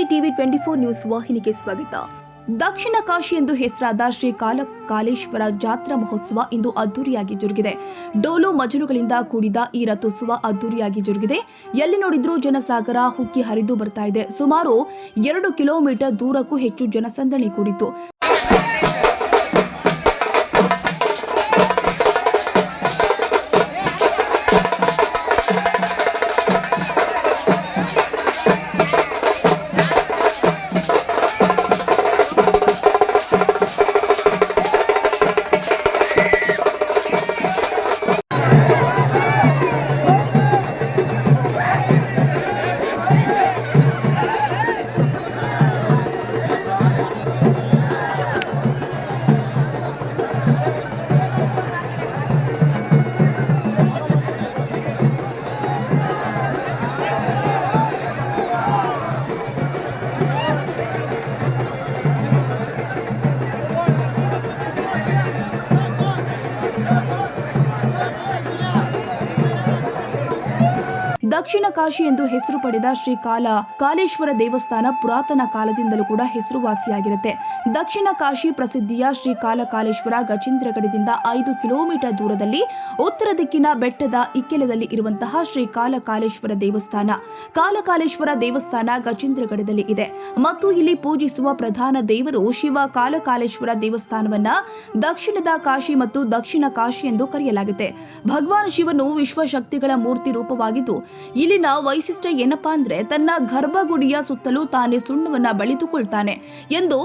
TV 24 news ವಾಹಿನಿಗೆ ಸ್ವಾಗತ. ದಕ್ಷಿಣ ಕಾಶಿ ಎಂದು ಹೆಸರಾದ ಶ್ರೀ ಕಾಲೇಶ್ವರ ಜಾತ್ರಾ ಮಹೋತ್ಸವ ಇಂದು ಅದ್ದೂರಿಯಾಗಿ ಜರುಗಿದೆ. ಡೋಲು ಮಜಲುಗಳಿಂದ ಕೂಡಿದ ಈ ರಥೋತ್ಸವ ಅದ್ದೂರಿಯಾಗಿ ಜರುಗಿದೆ. ಎಲ್ಲಿ ನೋಡಿದ್ರೂ ಜನಸಾಗರ ಹುಕ್ಕಿ ಹರಿದು ಬರ್ತಾ ಇದೆ. ಸುಮಾರು 2 ಕಿಲೋಮೀಟರ್ ದೂರಕ್ಕೂ ಹೆಚ್ಚು ಜನಸಂದಣಿ ಕೂಡಿತು. ದಕ್ಷಿಣ ಕಾಶಿ ಎಂದು ಹೆಸರು ಪಡೆದ ಶ್ರೀ ಕಾಲೇಶ್ವರ ದೇವಸ್ಥಾನ ಪುರಾತನ ಕಾಲದಿಂದಲೂ ಕೂಡ ಹೆಸರುವಾಸಿಯಾಗಿರುತ್ತೆ. ದಕ್ಷಿಣ ಕಾಶಿ ಪ್ರಸಿದ್ಧಿಯ ಶ್ರೀ ಕಾಲೇಶ್ವರ ಗಜೇಂದ್ರಗಡದಿಂದ 5 ಕಿಲೋಮೀಟರ್ ದೂರದಲ್ಲಿ ಉತ್ತರ ದಿಕ್ಕಿನ ಬೆಟ್ಟದ ಇಕ್ಕೆಲದಲ್ಲಿ ಇರುವಂತಹ ಶ್ರೀ ಕಾಲೇಶ್ವರ ದೇವಸ್ಥಾನ. ಕಾಲೇಶ್ವರ ದೇವಸ್ಥಾನ ಗಜೇಂದ್ರಗಡದಲ್ಲಿ ಇದೆ ಮತ್ತು ಇಲ್ಲಿ ಪೂಜಿಸುವ ಪ್ರಧಾನ ದೇವರು ಶಿವ ಕಾಲೇಶ್ವರ ದೇವಸ್ಥಾನವನ್ನ ದಕ್ಷಿಣದ ಕಾಶಿ ಮತ್ತು ದಕ್ಷಿಣ ಕಾಶಿ ಎಂದು ಕರೆಯಲಾಗುತ್ತೆ. ಭಗವಾನ್ ಶಿವನು ವಿಶ್ವಶಕ್ತಿಗಳ ಮೂರ್ತಿ ರೂಪವಾಗಿದ್ದು ಇಲ್ಲಿನ ವೈಶಿಷ್ಟ್ಯ ಏನಪ್ಪಾ ಅಂದ್ರೆ ತನ್ನ ಗರ್ಭಗುಡಿಯ ಸುತ್ತಲೂ ತಾನೇ ಸುಣ್ಣವನ್ನ ಬಳಿದುಕೊಳ್ತಾನೆ ಎಂದು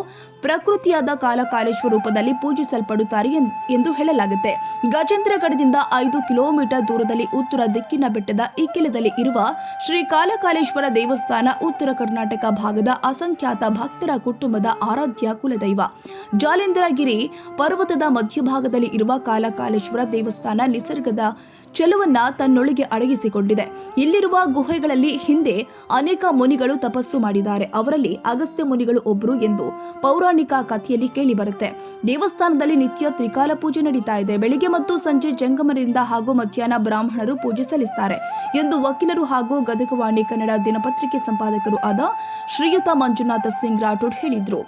ಪ್ರಕೃತಿಯಾದ ಕಾಲೇಶ್ವರ ರೂಪದಲ್ಲಿ ಪೂಜಿಸಲ್ಪಡುತ್ತಾರೆ ಎಂದು ಹೇಳಲಾಗುತ್ತೆ. ಗಜೇಂದ್ರಗಡದಿಂದ 5 ಕಿಲೋಮೀಟರ್ ದೂರದಲ್ಲಿ ಉತ್ತರ ದಿಕ್ಕಿನ ಬೆಟ್ಟದ ಇಕ್ಕೆಲದಲ್ಲಿ ಇರುವ ಶ್ರೀ ಕಾಲೇಶ್ವರ ದೇವಸ್ಥಾನ ಉತ್ತರ ಕರ್ನಾಟಕ ಭಾಗದ ಅಸಂಖ್ಯಾತ ಭಕ್ತರ ಕುಟುಂಬದ ಆರಾಧ್ಯ ಕುಲದೈವ. ಜಾಲೇಂದ್ರಗಿರಿ ಪರ್ವತದ ಮಧ್ಯಭಾಗದಲ್ಲಿ ಇರುವ ಕಾಲೇಶ್ವರ ದೇವಸ್ಥಾನ ನಿಸರ್ಗದ ಚೆಲುವನ್ನ ತನ್ನೊಳಗೆ ಅಡಗಿಸಿಕೊಂಡಿದೆ. ಇಲ್ಲಿರುವ ಗುಹೆಗಳಲ್ಲಿ ಹಿಂದೆ ಅನೇಕ ಮುನಿಗಳು ತಪಸ್ಸು ಮಾಡಿದ್ದಾರೆ. ಅವರಲ್ಲಿ ಅಗಸ್ತ್ಯ ಮುನಿಗಳು ಒಬ್ಬರು ಎಂದು ಪೌರಾಣಿಕ ಕಥೆಯಲ್ಲಿ ಕೇಳಿ ಬರುತ್ತೆ. ದೇವಸ್ಥಾನದಲ್ಲಿ ನಿತ್ಯ ತ್ರಿಕಾಲ ಪೂಜೆ ನಡೀತಾ ಇದೆ. ಬೆಳಿಗ್ಗೆ ಮತ್ತು ಸಂಜೆ ಜಂಗಮರಿಂದ ಹಾಗೂ ಮಧ್ಯಾಹ್ನ ಬ್ರಾಹ್ಮಣರು ಪೂಜೆ ಸಲ್ಲಿಸುತ್ತಾರೆ ಎಂದು ವಕೀಲರು ಹಾಗೂ ಗದಗವಾಣಿ ಕನ್ನಡ ದಿನಪತ್ರಿಕೆ ಸಂಪಾದಕರು ಆದ ಶ್ರೀಯುತ ಮಂಜುನಾಥ ಸಿಂಗ್ ರಾಠೋಡ್ ಹೇಳಿದ್ರು.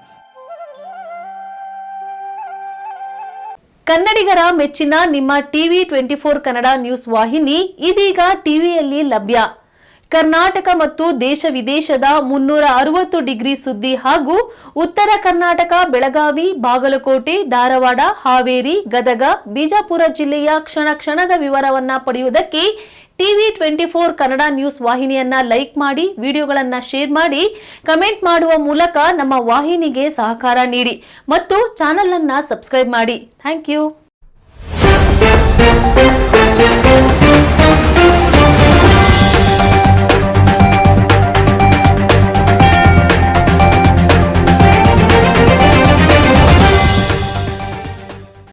ಕನ್ನಡಿಗರ ಮೆಚ್ಚಿನ ನಿಮ್ಮ ಟಿವಿ 24 ಕನ್ನಡ ನ್ಯೂಸ್ ವಾಹಿನಿ ಇದೀಗ ಟಿವಿಯಲ್ಲಿ ಲಭ್ಯ. ಕರ್ನಾಟಕ ಮತ್ತು ದೇಶ ವಿದೇಶದ 360 ಡಿಗ್ರಿ ಸುದ್ದಿ ಹಾಗೂ ಉತ್ತರ ಕರ್ನಾಟಕ, ಬೆಳಗಾವಿ, ಬಾಗಲಕೋಟೆ, ಧಾರವಾಡ, ಹಾವೇರಿ, ಗದಗ, ಬಿಜಾಪುರ ಜಿಲ್ಲೆಯ ಕ್ಷಣ ಕ್ಷಣದ ವಿವರವನ್ನ ಪಡೆಯುವುದಕ್ಕೆ ಟಿವಿ 24 ಕನ್ನಡ ನ್ಯೂಸ್ ವಾಹಿನಿಯನ್ನ ಲೈಕ್ ಮಾಡಿ, ವಿಡಿಯೋಗಳನ್ನ ಶೇರ್ ಮಾಡಿ, ಕಮೆಂಟ್ ಮಾಡುವ ಮೂಲಕ ನಮ್ಮ ವಾಹಿನಿಗೆ ಸಹಕಾರ ನೀಡಿ ಮತ್ತು ಚಾನೆಲ್ ಅನ್ನ ಸಬ್ಸ್ಕ್ರೈಬ್ ಮಾಡಿ. Thank you.